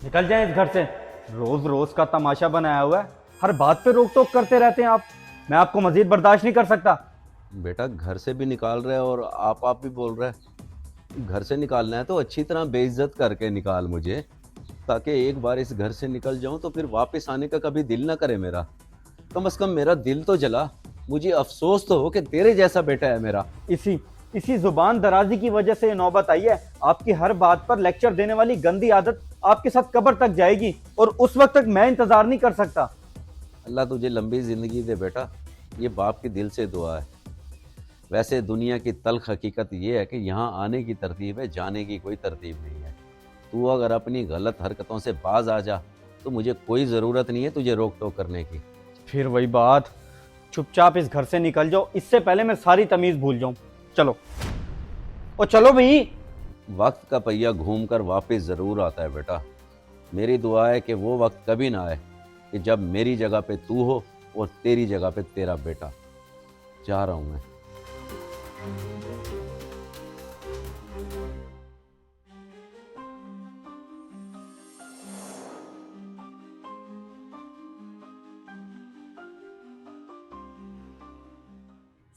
निकल जाएं इस घर से। रोज रोज का तमाशा बनाया हुआ है, हर बात पे रोक टोक करते रहते हैं आप। मैं आपको मजीद बर्दाश्त नहीं कर सकता। बेटा घर से भी निकाल रहे हैं और आप भी बोल रहे हैं। घर से निकालना है तो अच्छी तरह बेइज्जत करके निकाल मुझे, ताकि एक बार इस घर से निकल जाऊं तो फिर वापस आने का कभी दिल ना करे मेरा। कम से कम मेरा दिल तो जला, मुझे अफसोस तो हो कि तेरे जैसा बेटा है मेरा। इसी इसी जुबान दराजी की वजह से ये नौबत आई है। आपकी हर बात पर लेक्चर देने वाली गंदी आदत आपके साथ कब्र तक जाएगी, और उस वक्त तक मैं इंतजार नहीं कर सकता। अल्लाह तुझे लंबी ज़िंदगी दे बेटा, ये बाप की दिल से दुआ है। वैसे दुनिया की तल्ख हकीकत ये है कि यहाँ आने की तरतीब है, जाने की कोई तरतीब नहीं है। तू अगर अपनी गलत हरकतों से बाज आ जा तो मुझे कोई ज़रूरत नहीं है तुझे रोक टोक करने की। फिर वही बात, चुपचाप इस घर से निकल जाओ, इससे पहले मैं सारी तमीज भूल जाऊं। चलो, ओ चलो भाई। वक्त का पहिया घूम कर वापस ज़रूर आता है बेटा। मेरी दुआ है कि वो वक्त कभी ना आए कि जब मेरी जगह पे तू हो और तेरी जगह पे तेरा बेटा। जा रहा हूँ मैं।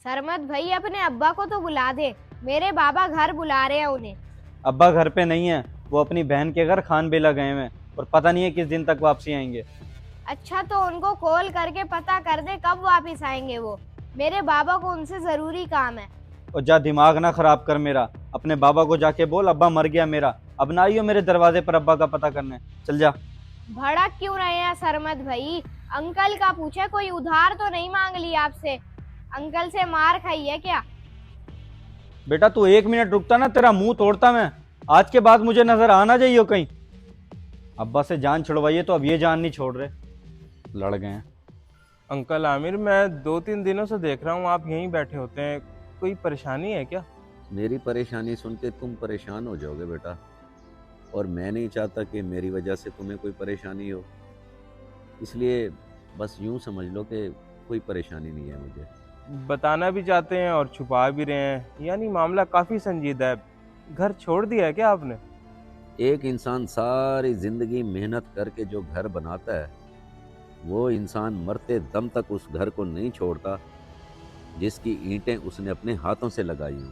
सरमत भाई अपने अब्बा को तो बुला दे, मेरे बाबा घर बुला रहे हैं उन्हें। अब्बा घर पे नहीं है, वो अपनी बहन के घर खान बेला गए हैं, और पता नहीं है किस दिन तक वापसी आएंगे। अच्छा तो उनको कॉल करके पता कर दे कब वापस आएंगे वो, मेरे बाबा को उनसे जरूरी काम है। और जा दिमाग ना खराब कर मेरा, अपने बाबा को जाके बोल अब्बा मर गया मेरा, अब ना आइयो मेरे दरवाजे पर अब्बा का पता करने। चल जा। भड़क क्यों रहे हैं सरमत भाई? अंकल का पूछे, कोई उधार तो नहीं मांग लिया आपसे? अंकल से मार खाई है क्या? बेटा तू एक मिनट रुकता ना, तेरा मुंह तोड़ता मैं। आज के बाद मुझे नजर आना चाहिए कहीं। अब्बा से जान छुड़वाइए तो अब ये जान नहीं छोड़ रहे, लड़ गए हैं। अंकल आमिर, मैं 2-3 दिनों से देख रहा हूँ आप यहीं बैठे होते हैं, कोई परेशानी है क्या? मेरी परेशानी सुन के तुम परेशान हो जाओगे बेटा, और मैं नहीं चाहता कि मेरी वजह से तुम्हें कोई परेशानी हो। इसलिए बस यूं समझ लो कि कोई परेशानी नहीं है मुझे। बताना भी चाहते हैं और छुपा भी रहे हैं, यानी मामला काफ़ी संजीदा है। घर छोड़ दिया है क्या आपने? एक इंसान सारी ज़िंदगी मेहनत करके जो घर बनाता है, वो इंसान मरते दम तक उस घर को नहीं छोड़ता जिसकी ईंटें उसने अपने हाथों से लगाई हों।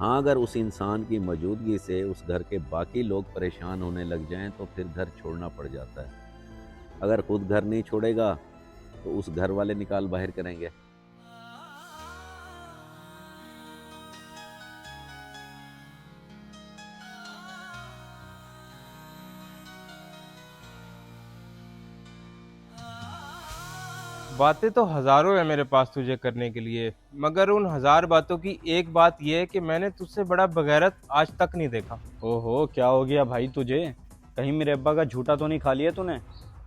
हाँ, अगर उस इंसान की मौजूदगी से उस घर के बाकी लोग परेशान होने लग जाएं तो फिर घर छोड़ना पड़ जाता है। अगर खुद घर नहीं छोड़ेगा तो उस घर वाले निकाल बाहर करेंगे। बातें तो हज़ारों है मेरे पास तुझे करने के लिए, मगर उन 1000 बातों की एक बात यह है कि मैंने तुझसे बड़ा बगैरत आज तक नहीं देखा। ओहो, क्या हो गया भाई तुझे? कहीं मेरे अब्बा का झूठा तो नहीं खा लिया तूने?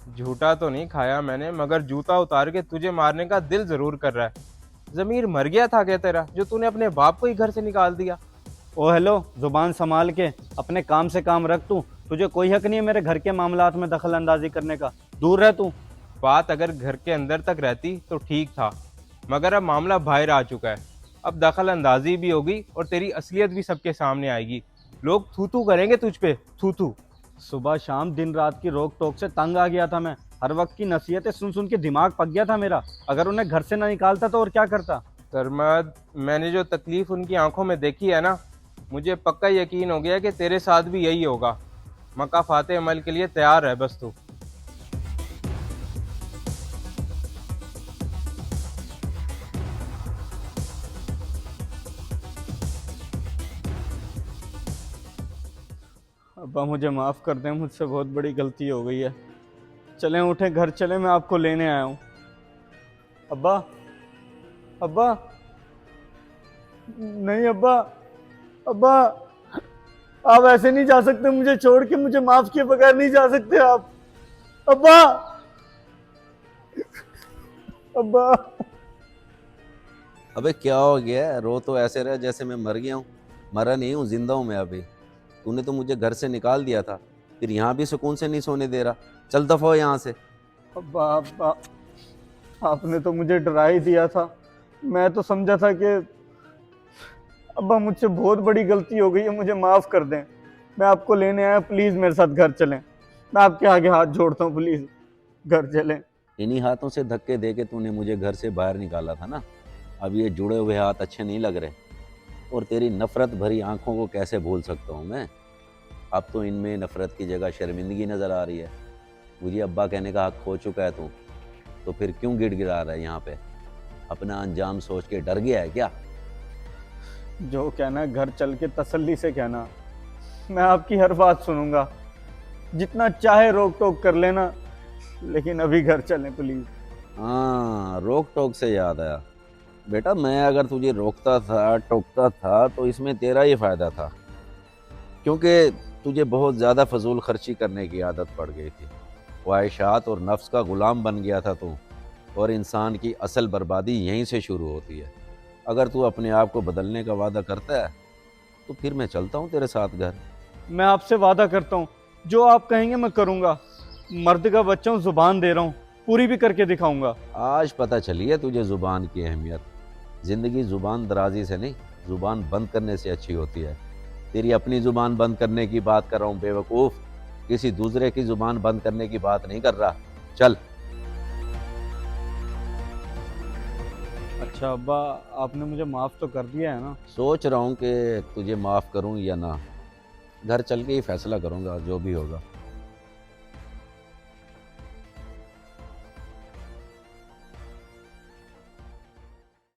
झूठा तो नहीं खाया मैंने, मगर जूता उतार के तुझे मारने का दिल ज़रूर कर रहा है। ज़मीर मर गया था क्या तेरा, जो तूने अपने बाप को ही घर से निकाल दिया? ओ हेलो, जुबान संभाल के अपने काम से काम रख तू। तुझे कोई हक नहीं है मेरे घर के मामलात में दखल अंदाजी करने का, दूर रह तू। बात अगर घर के अंदर तक रहती तो ठीक था, मगर अब मामला बाहर आ चुका है। अब दखल अंदाजी भी होगी और तेरी असलियत भी सबके सामने आएगी। लोग थू थू करेंगे तुझ पे, थू थू। सुबह शाम दिन रात की रोक टोक से तंग आ गया था मैं। हर वक्त की नसीहतें सुन सुन के दिमाग पक गया था मेरा। अगर उन्हें घर से ना निकालता तो और क्या करता। सरमद, मैंने जो तकलीफ उनकी आंखों में देखी है ना, मुझे पक्का यकीन हो गया कि तेरे साथ भी यही होगा। मक्का फाते अमल के लिए तैयार है बस तू। अब्बा मुझे माफ़ कर दें, मुझसे बहुत बड़ी गलती हो गई है। चलें उठें, घर चलें, मैं आपको लेने आया हूँ। अब्बा, अब्बा, नहीं अब्बा, अब्बा, आप ऐसे नहीं जा सकते, मुझे छोड़ के, मुझे माफ़ किए बगैर नहीं जा सकते आप। अब्बा, अब्बा। अबे क्या हो गया है? रो तो ऐसे रहा जैसे मैं मर गया हूँ। मरा नहीं हूँ, जिंदा हूँ मैं अभी। तूने तो मुझे घर से निकाल दिया था, फिर यहाँ भी सुकून से नहीं सोने दे रहा। चल दफा हो यहाँ से। अब्बा, अब्बा, आपने तो मुझे डरा ही दिया था। मैं तो समझा था कि अब्बा मुझसे बहुत बड़ी गलती हो गई है, मुझे माफ़ कर दें। मैं आपको लेने आया, प्लीज़ मेरे साथ घर चलें। मैं आपके आगे हाथ जोड़ता हूँ, प्लीज घर चलें। इन्हीं हाथों से धक्के दे के तूने मुझे घर से बाहर निकाला था ना। अब ये जुड़े हुए हाथ अच्छे नहीं लग रहे। और तेरी नफरत भरी आंखों को कैसे भूल सकता हूँ मैं। अब तो इनमें नफरत की जगह शर्मिंदगी नजर आ रही है। मुझे अब्बा कहने का हक खो चुका है तू, तो फिर क्यों गिड़गिड़ा रहा है यहाँ पे? अपना अंजाम सोच के डर गया है क्या? जो कहना है घर चल के तसल्ली से कहना, मैं आपकी हर बात सुनूंगा, जितना चाहे रोक टोक कर लेना, लेकिन अभी घर चलें प्लीज। हाँ, रोक टोक से याद आया बेटा, मैं अगर तुझे रोकता था टोकता था तो इसमें तेरा ही फ़ायदा था, क्योंकि तुझे बहुत ज़्यादा फजूल खर्ची करने की आदत पड़ गई थी। ख्वाहिशात और नफ्स का ग़ुलाम बन गया था तू। और इंसान की असल बर्बादी यहीं से शुरू होती है। अगर तू अपने आप को बदलने का वादा करता है तो फिर मैं चलता हूँ तेरे साथ घर। मैं आपसे वादा करता हूँ, जो आप कहेंगे मैं करूंगा। मर्द का बच्चा हूँ, जुबान दे रहा हूँ, पूरी भी करके दिखाऊंगा। आज पता चली है तुझे ज़ुबान की अहमियत। ज़िंदगी ज़ुबान दराजी से नहीं, ज़ुबान बंद करने से अच्छी होती है। तेरी अपनी ज़ुबान बंद करने की बात कर रहा हूँ बेवकूफ़, किसी दूसरे की ज़ुबान बंद करने की बात नहीं कर रहा। चल। अच्छा अब्बा, आपने मुझे माफ़ तो कर दिया है ना? सोच रहा हूँ कि तुझे माफ़ करूँ या ना। घर चल के ही फैसला करूँगा जो भी होगा।